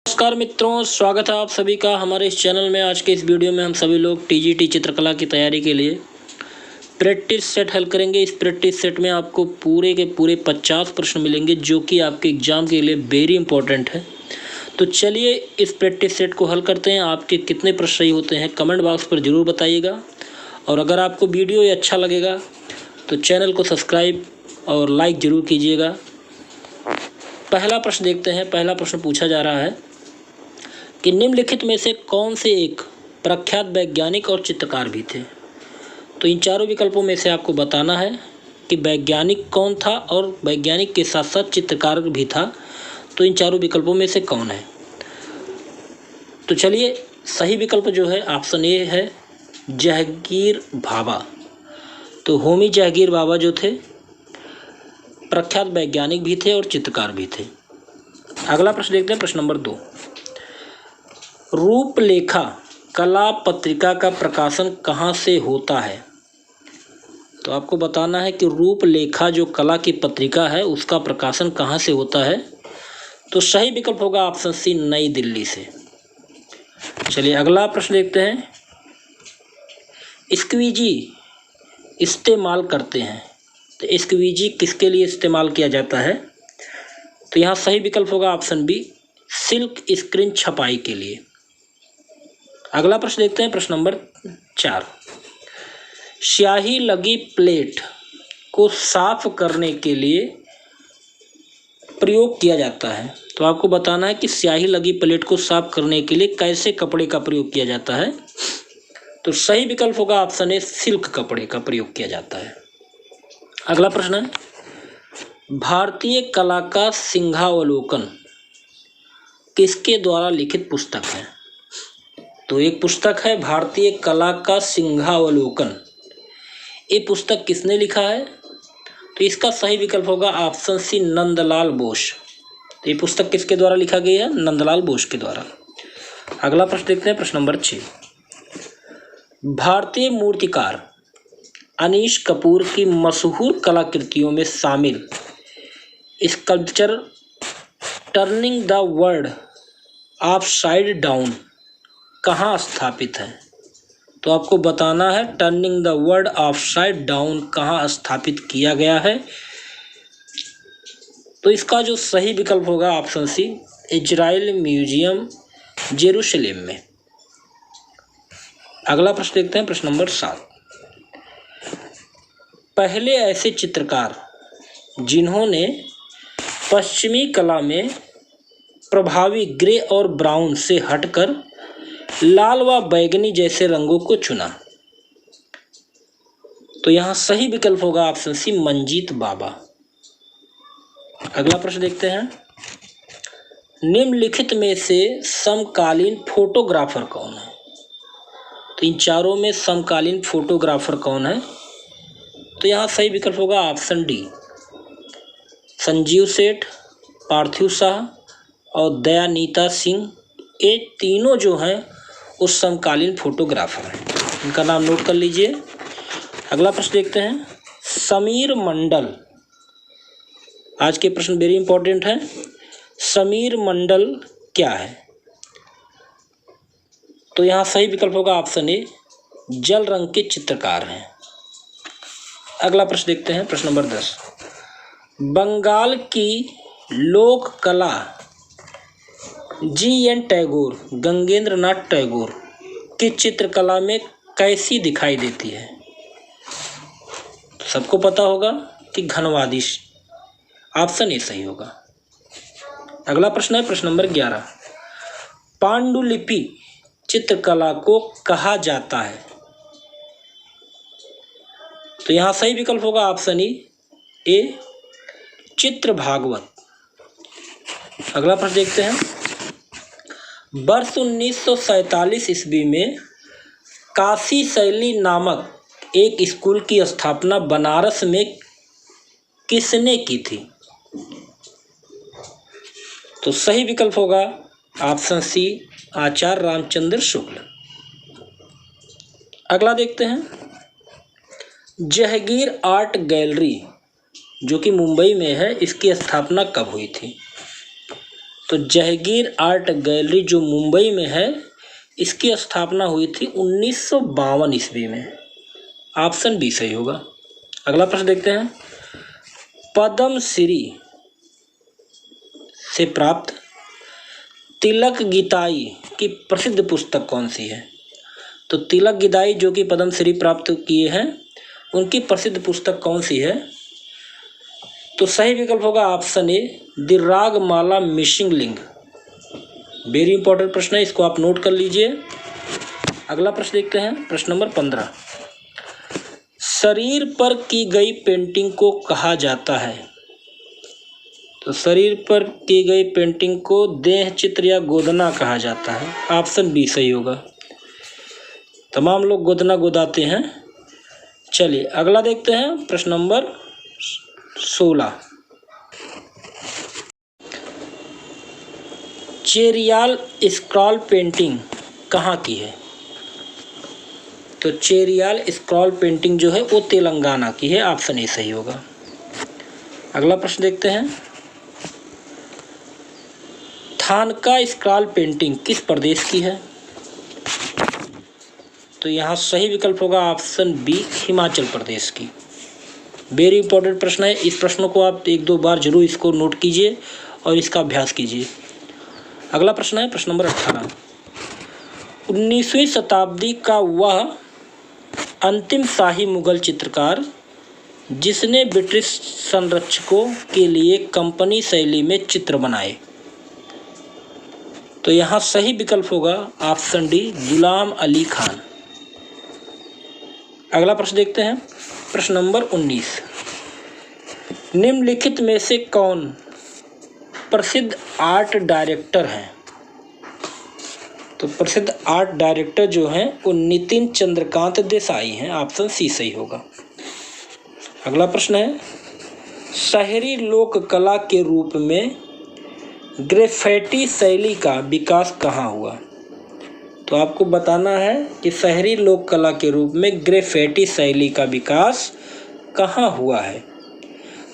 नमस्कार मित्रों, स्वागत है आप सभी का हमारे इस चैनल में। आज के इस वीडियो में हम सभी लोग टीजीटी चित्रकला की तैयारी के लिए प्रैक्टिस सेट हल करेंगे। इस प्रैक्टिस सेट में आपको पूरे के पूरे 50 प्रश्न मिलेंगे जो कि आपके एग्ज़ाम के लिए वेरी इंपॉर्टेंट है। तो चलिए इस प्रैक्टिस सेट को हल करते हैं। आपके कितने प्रश्न सही होते हैं कमेंट बॉक्स पर ज़रूर बताइएगा, और अगर आपको वीडियो अच्छा लगेगा तो चैनल को सब्सक्राइब और लाइक ज़रूर कीजिएगा। पहला प्रश्न देखते हैं। पहला प्रश्न पूछा जा रहा है कि निम्नलिखित में से कौन से एक प्रख्यात वैज्ञानिक और चित्रकार भी थे। तो इन चारों विकल्पों में से आपको बताना है कि वैज्ञानिक कौन था और वैज्ञानिक के साथ साथ चित्रकार भी था। तो इन चारों विकल्पों में से कौन है। तो चलिए, सही विकल्प जो है ऑप्शन ए है, जहांगीर भाभा। तो होमी जहांगीर भाभा जो थे प्रख्यात वैज्ञानिक भी थे और चित्रकार भी थे। अगला प्रश्न देखते हैं, प्रश्न नंबर 2। रूपलेखा कला पत्रिका का प्रकाशन कहाँ से होता है। तो आपको बताना है कि रूपलेखा जो कला की पत्रिका है उसका प्रकाशन कहाँ से होता है। तो सही विकल्प होगा ऑप्शन सी, नई दिल्ली से। चलिए अगला प्रश्न देखते हैं। स्क्वीजी इस्तेमाल करते हैं, तो स्क्वीजी किसके लिए इस्तेमाल किया जाता है। तो यहाँ सही विकल्प होगा ऑप्शन बी, सिल्क स्क्रीन छपाई के लिए। अगला प्रश्न देखते हैं, प्रश्न नंबर 4। स्याही लगी प्लेट को साफ करने के लिए प्रयोग किया जाता है। तो आपको बताना है कि स्याही लगी प्लेट को साफ करने के लिए कैसे कपड़े का प्रयोग किया जाता है। तो सही विकल्प होगा ऑप्शन ए, सिल्क कपड़े का प्रयोग किया जाता है। अगला प्रश्न है, भारतीय कला का सिंहावलोकन किसके द्वारा लिखित पुस्तक है। तो एक पुस्तक है भारतीय कला का सिंहावलोकन। ये पुस्तक किसने लिखा है। तो इसका सही विकल्प होगा ऑप्शन सी, नंदलाल बोस। तो ये पुस्तक किसके द्वारा लिखा गया है, नंदलाल बोस के द्वारा। अगला प्रश्न देखते हैं, प्रश्न नंबर 6। भारतीय मूर्तिकार अनीश कपूर की मशहूर कलाकृतियों में शामिल sculpture turning the world upside down कहाँ स्थापित है। तो आपको बताना है turning the world upside down कहाँ स्थापित किया गया है। तो इसका जो सही विकल्प होगा option C, Israel museum Jerusalem में। अगला प्रश्न देखते हैं, प्रश्न नंबर 7। पहले ऐसे चित्रकार जिन्होंने पश्चिमी कला में प्रभावी ग्रे और ब्राउन से हटकर लाल व बैगनी जैसे रंगों को चुना। तो यहाँ सही विकल्प होगा ऑप्शन सी, मंजीत बाबा। अगला प्रश्न देखते हैं, निम्नलिखित में से समकालीन फोटोग्राफर कौन है। तो इन चारों में समकालीन फोटोग्राफर कौन है। तो यहाँ सही विकल्प होगा ऑप्शन डी, संजीव सेठ, पार्थिव शाह और दयानीता सिंह। ये तीनों जो हैं उस समकालीन फोटोग्राफर हैं, इनका नाम नोट कर लीजिए। अगला प्रश्न देखते हैं, समीर मंडल। आज के प्रश्न वेरी इंपॉर्टेंट है। समीर मंडल क्या है। तो यहाँ सही विकल्प होगा ऑप्शन ए, जल रंग के चित्रकार हैं। अगला प्रश्न देखते हैं, प्रश्न नंबर 10। बंगाल की लोक कला जी.एन. टैगोर, गंगेंद्र नाथ टैगोर की चित्रकला में कैसी दिखाई देती है। सबको पता होगा कि घनवादी। ऑप्शन ए सही होगा। अगला प्रश्न है, प्रश्न नंबर 11। पांडुलिपि चित्रकला को कहा जाता है। तो यहाँ सही विकल्प होगा ऑप्शन ए, चित्र भागवत। अगला प्रश्न देखते हैं, वर्ष 1947 ईस्वी में काशी शैली नामक एक स्कूल की स्थापना बनारस में किसने की थी। तो सही विकल्प होगा ऑप्शन सी, आचार्य रामचंद्र शुक्ल। अगला देखते हैं, जहांगीर आर्ट गैलरी जो कि मुंबई में है, इसकी स्थापना कब हुई थी। तो जहांगीर आर्ट गैलरी जो मुंबई में है, इसकी स्थापना हुई थी 1952 ईस्वी में। ऑप्शन बी सही होगा। अगला प्रश्न देखते हैं, पद्मश्री से प्राप्त तिलक गीताई की प्रसिद्ध पुस्तक कौन सी है? तो तिलक गीताई जो कि पद्मश्री प्राप्त किए हैं, उनकी प्रसिद्ध पुस्तक कौन सी है? तो सही विकल्प होगा option A, the Ragamala missing link. Very important प्रश्न है, इसको आप नोट कर लीजिए। अगला प्रश्न देखते हैं, प्रश्न नंबर 15। शरीर पर की गई पेंटिंग को कहा जाता है? तो शरीर पर की गई पेंटिंग को देह चित्र या गोदना कहा जाता है। ऑप्शन बी सही होगा। तमाम लोग गोदना गोदाते हैं। चलिए अगला देखते हैं, प्रश्न नंबर 16। चेरियाल स्क्रॉल पेंटिंग कहाँ की है? तो चेरियाल स्क्रॉल पेंटिंग जो है वो तेलंगाना की है। ऑप्शन ए सही होगा। अगला प्रश्न देखते हैं, थानका स्क्रॉल पेंटिंग किस प्रदेश की है? तो यहाँ सही विकल्प होगा ऑप्शन बी, हिमाचल प्रदेश की। वेरी इंपॉर्टेंट प्रश्न है, इस प्रश्न को आप एक दो बार जरूर इसको नोट कीजिए और इसका अभ्यास कीजिए। अगला प्रश्न है प्रश्न नंबर 18। 19वीं शताब्दी का वह अंतिम शाही मुगल चित्रकार जिसने ब्रिटिश संरक्षकों के लिए कंपनी शैली में चित्र बनाए। तो यहाँ सही विकल्प होगा ऑप्शन डी, गुलाम अली खान। अगला प्रश्न देखते हैं, प्रश्न नंबर 19। निम्नलिखित में से कौन प्रसिद्ध आर्ट डायरेक्टर हैं? तो प्रसिद्ध आर्ट डायरेक्टर जो हैं वो नितिन चंद्रकांत देसाई हैं। ऑप्शन सी सही होगा। अगला प्रश्न है, शहरी लोक कला के रूप में ग्रेफिटी शैली का विकास कहाँ हुआ? तो आपको बताना है कि शहरी लोक कला के रूप में ग्रेफिटी शैली का विकास कहाँ हुआ है।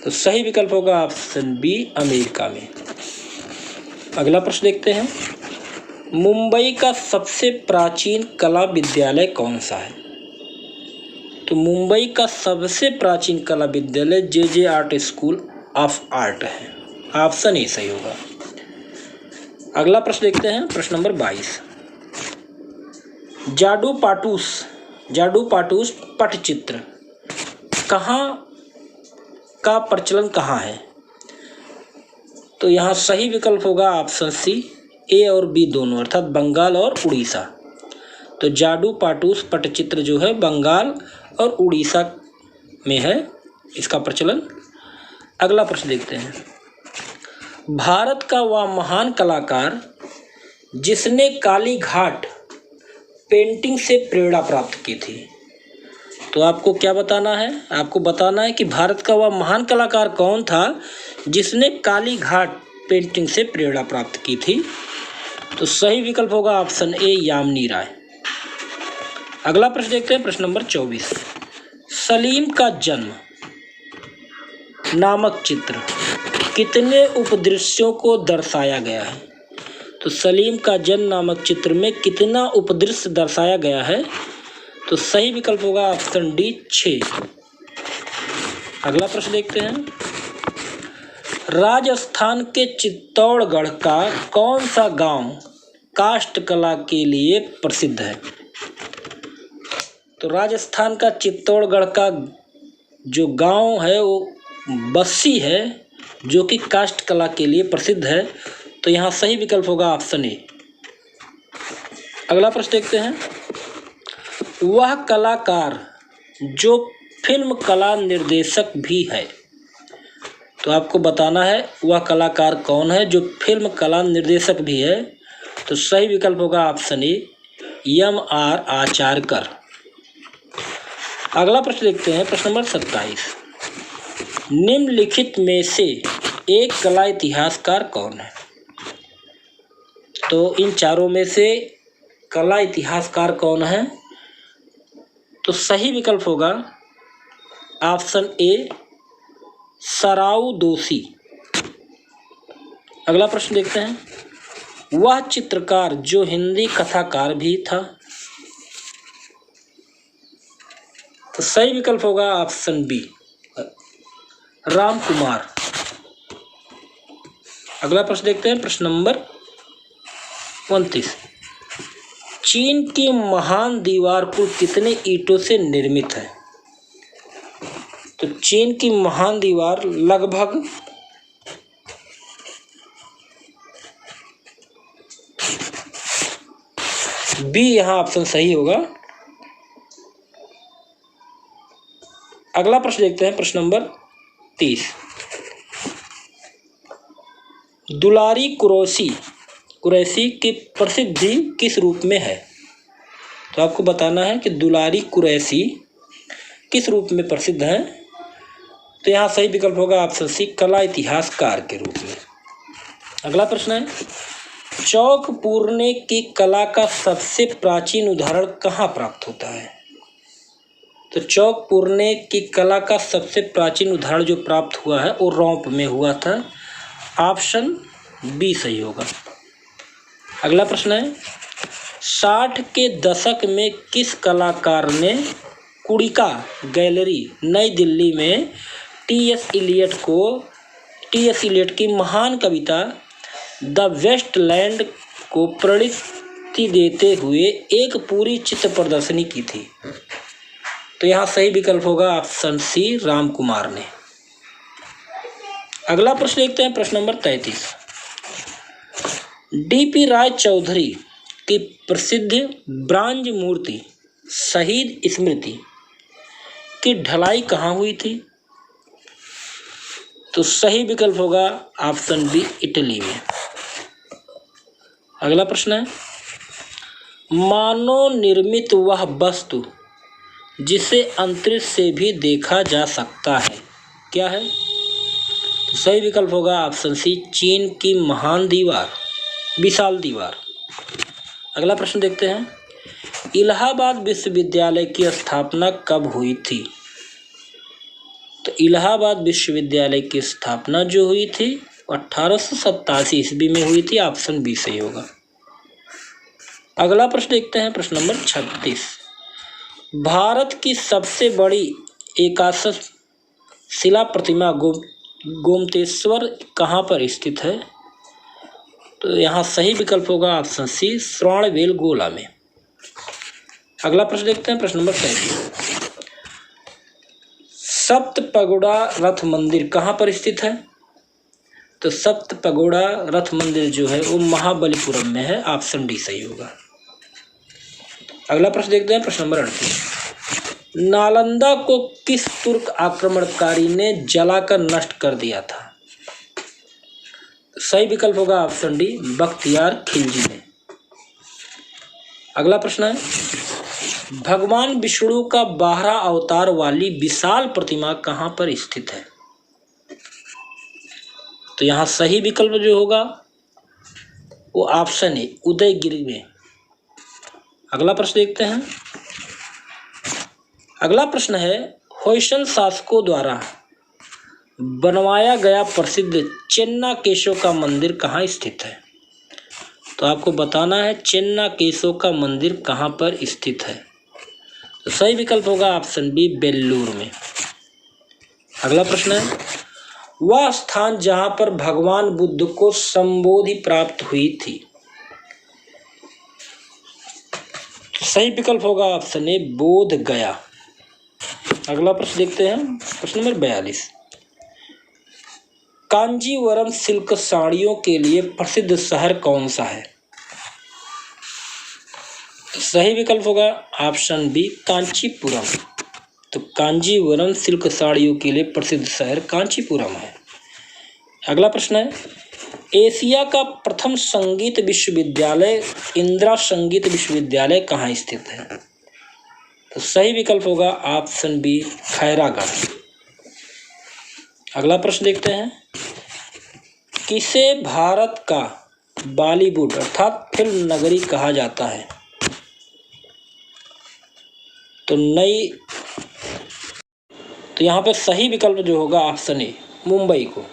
तो सही विकल्प होगा ऑप्शन बी, अमेरिका में। अगला प्रश्न देखते हैं, मुंबई का सबसे प्राचीन कला विद्यालय कौन सा है? तो मुंबई का सबसे प्राचीन कला विद्यालय जे आर्ट स्कूल ऑफ आर्ट है। ऑप्शन ए सही होगा। अगला प्रश्न देखते हैं, प्रश्न नंबर 22। जाडू पाटूस पटचित्र कहाँ का प्रचलन कहाँ है? तो यहाँ सही विकल्प होगा ऑप्शन सी, ए और बी दोनों, अर्थात बंगाल और उड़ीसा। तो जाडू पाटूस पटचित्र जो है बंगाल और उड़ीसा में है इसका प्रचलन। अगला प्रश्न देखते हैं, भारत का वह महान कलाकार जिसने काली घाट पेंटिंग से प्रेरणा प्राप्त की थी। तो आपको क्या बताना है? आपको बताना है कि भारत का वह महान कलाकार कौन था जिसने काली घाट पेंटिंग से प्रेरणा प्राप्त की थी। तो सही विकल्प होगा ऑप्शन ए, यामिनी राय। अगला प्रश्न देखते हैं, प्रश्न नंबर 24। सलीम का जन्म नामक चित्र कितने उपदृश्यों को दर्शाया गया है? तो सलीम का जन्म नामक चित्र में कितना उपदृश्य दर्शाया गया है? तो सही विकल्प होगा ऑप्शन डी, 6। अगला प्रश्न देखते हैं, राजस्थान के चित्तौड़गढ़ का कौन सा गांव काष्ठ कला के लिए प्रसिद्ध है? तो राजस्थान का चित्तौड़गढ़ का जो गांव है वो बस्सी है, जो कि काष्ठ कला के लिए प्रसिद्ध है। तो यहाँ सही विकल्प होगा ऑप्शन ए। अगला प्रश्न देखते हैं, वह कलाकार जो फिल्म कला निर्देशक भी है। तो आपको बताना है वह कलाकार कौन है जो फिल्म कला निर्देशक भी है। तो सही विकल्प होगा ऑप्शन ए, एम.आर. आचार्यकर। अगला प्रश्न देखते हैं, प्रश्न नंबर 27। निम्नलिखित में से एक कला इतिहासकार कौन है? तो इन चारों में से कला इतिहासकार कौन है? तो सही विकल्प होगा ऑप्शन ए, सराउ दोषी। अगला प्रश्न देखते हैं, वह चित्रकार जो हिंदी कथाकार भी था। तो सही विकल्प होगा ऑप्शन बी, राम कुमार। अगला प्रश्न देखते हैं, प्रश्न नंबर 29। चीन की महान दीवार कुल कितने ईंटों से निर्मित है? तो चीन की महान दीवार लगभग बी यहाँ ऑप्शन सही होगा। अगला प्रश्न देखते हैं, प्रश्न नंबर 30। दुलारी कुरैशी की प्रसिद्धि किस रूप में है? तो आपको बताना है कि दुलारी कुरैशी किस रूप में प्रसिद्ध है। तो यहाँ सही विकल्प होगा ऑप्शन सी, कला इतिहासकार के रूप में। अगला प्रश्न है, चौक पूरने की कला का सबसे प्राचीन उदाहरण कहाँ प्राप्त होता है? तो चौक पूरने की कला का सबसे प्राचीन उदाहरण जो प्राप्त हुआ है वो रोम में हुआ था। ऑप्शन बी सही होगा। अगला प्रश्न है, 60 के दशक में किस कलाकार ने कुड़िका गैलरी नई दिल्ली में टी.एस. इलियट की महान कविता द वेस्टलैंड को प्रणीति देते हुए एक पूरी चित्र प्रदर्शनी की थी? तो यहाँ सही विकल्प होगा ऑप्शन सी, राम कुमार ने। अगला प्रश्न देखते हैं, प्रश्न नंबर 33। डी.पी. राय चौधरी की प्रसिद्ध ब्रांज मूर्ति शहीद स्मृति की ढलाई कहाँ हुई थी? तो सही विकल्प होगा ऑप्शन बी, इटली में। अगला प्रश्न है, मानव निर्मित वह वस्तु जिसे अंतरिक्ष से भी देखा जा सकता है क्या है? तो सही विकल्प होगा ऑप्शन सी, चीन की महान दीवार, विशाल दीवार। अगला प्रश्न देखते हैं, इलाहाबाद विश्वविद्यालय की स्थापना कब हुई थी? तो इलाहाबाद विश्वविद्यालय की स्थापना जो हुई थी 1887 ईस्वी में हुई थी। ऑप्शन बी सही होगा। अगला प्रश्न देखते हैं, प्रश्न नंबर 36। भारत की सबसे बड़ी एकादश शिला प्रतिमा गोमतेश्वर कहाँ पर स्थित है? तो यहाँ सही विकल्प होगा ऑप्शन सी, श्रवणबेलगोला में। अगला प्रश्न देखते हैं, प्रश्न नंबर 37। सप्त पगोड़ा रथ मंदिर कहाँ पर स्थित है? तो सप्त पगोड़ा रथ मंदिर जो है वो महाबलीपुरम में है। ऑप्शन डी सही होगा। अगला प्रश्न देखते हैं, प्रश्न नंबर 38। नालंदा को किस तुर्क आक्रमणकारी ने जलाकर नष्ट कर दिया था? सही विकल्प होगा ऑप्शन डी, बख्तियार खिलजी ने। अगला प्रश्न है, भगवान विष्णु का 12 अवतार वाली विशाल प्रतिमा कहाँ पर स्थित है? तो यहाँ सही विकल्प जो होगा वो ऑप्शन है, उदयगिरी में। अगला प्रश्न देखते हैं। अगला प्रश्न है, होयसल शासकों द्वारा बनवाया गया प्रसिद्ध चेन्नाकेशव का मंदिर कहाँ स्थित है? तो आपको बताना है चेन्नाकेशव का मंदिर कहाँ पर स्थित है। तो सही विकल्प होगा ऑप्शन बी, बेल्लूर में। अगला प्रश्न है, वह स्थान जहाँ पर भगवान बुद्ध को संबोधि प्राप्त हुई थी। तो सही विकल्प होगा ऑप्शन ए, बोध गया। अगला प्रश्न देखते हैं, प्रश्न नंबर 42। कांजीवरम सिल्क साड़ियों के लिए प्रसिद्ध शहर कौन सा है? सही विकल्प होगा ऑप्शन बी, कांचीपुरम। तो कांजीवरम सिल्क साड़ियों के लिए प्रसिद्ध शहर कांचीपुरम है। अगला प्रश्न है, एशिया का प्रथम संगीत विश्वविद्यालय इंदिरा संगीत विश्वविद्यालय कहाँ स्थित है? तो सही विकल्प होगा ऑप्शन बी, खैरागढ़। अगला प्रश्न देखते हैं, किसे भारत का बॉलीवुड अर्थात फिल्म नगरी कहा जाता है? तो यहाँ पे सही विकल्प जो होगा ऑप्शन ए, मुंबई को।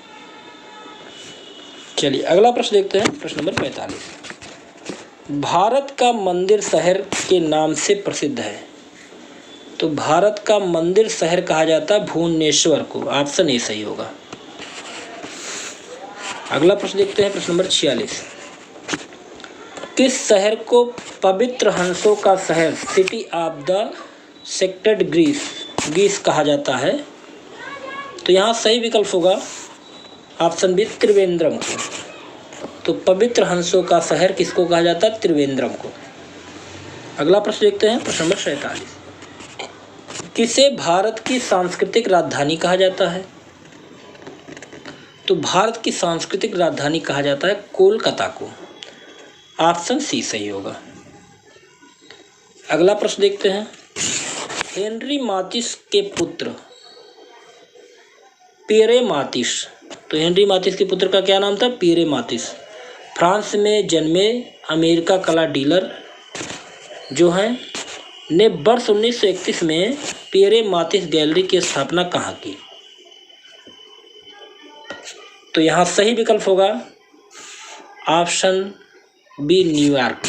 चलिए अगला प्रश्न देखते हैं, प्रश्न नंबर 45। भारत का मंदिर शहर के नाम से प्रसिद्ध है? तो भारत का मंदिर शहर कहा जाता है भुवनेश्वर को। ऑप्शन ए सही होगा। अगला प्रश्न देखते हैं, प्रश्न नंबर 46। किस शहर को पवित्र हंसों का शहर, सिटी ऑफ द सेक्रेड ग्रीस कहा जाता है? तो यहाँ सही विकल्प होगा ऑप्शन बी, त्रिवेंद्रम को। तो पवित्र हंसों का शहर किसको कहा जाता है? त्रिवेंद्रम को। अगला प्रश्न देखते हैं, प्रश्न नंबर 47। किसे भारत की सांस्कृतिक राजधानी कहा जाता है? तो भारत की सांस्कृतिक राजधानी कहा जाता है कोलकाता को। ऑप्शन सी सही होगा। अगला प्रश्न देखते हैं, हेनरी माचिस के पुत्र पियरे माचिस, तो हेनरी माचिस के पुत्र का क्या नाम था? पियरे माचिस। फ्रांस में जन्मे अमेरिका कला डीलर जो हैं ने वर्ष 1931 में पियरे माचिस गैलरी की स्थापना कहाँ की? तो यहाँ सही विकल्प होगा ऑप्शन बी, न्यूयॉर्क।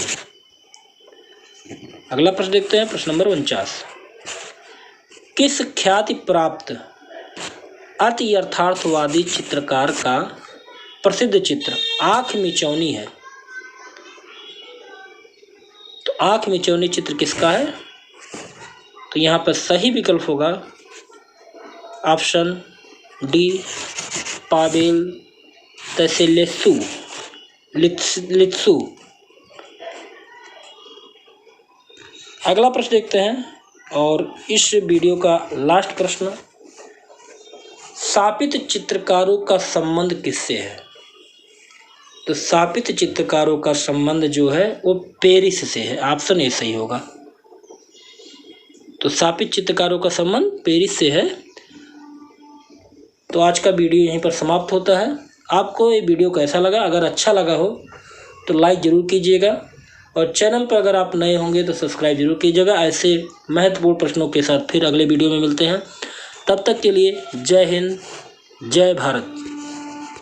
अगला प्रश्न देखते हैं, प्रश्न नंबर 49। किस ख्याति प्राप्त अति यथार्थवादी चित्रकार का प्रसिद्ध चित्र आँख मिचौनी है? तो आँख मिचौनी चित्र किसका है? तो यहाँ पर सही विकल्प होगा ऑप्शन डी, पावेल लित्सु। अगला प्रश्न देखते हैं और इस वीडियो का लास्ट प्रश्न, स्थापित चित्रकारों का संबंध किससे है? तो स्थापित चित्रकारों का संबंध जो है वो पेरिस से है। ऑप्शन ए सही होगा। तो स्थापित चित्रकारों का संबंध पेरिस से है। तो आज का वीडियो यहीं पर समाप्त होता है। आपको ये वीडियो कैसा लगा? अगर अच्छा लगा हो तो लाइक ज़रूर कीजिएगा और चैनल पर अगर आप नए होंगे तो सब्सक्राइब जरूर कीजिएगा। ऐसे महत्वपूर्ण प्रश्नों के साथ फिर अगले वीडियो में मिलते हैं। तब तक के लिए जय हिंद, जय भारत।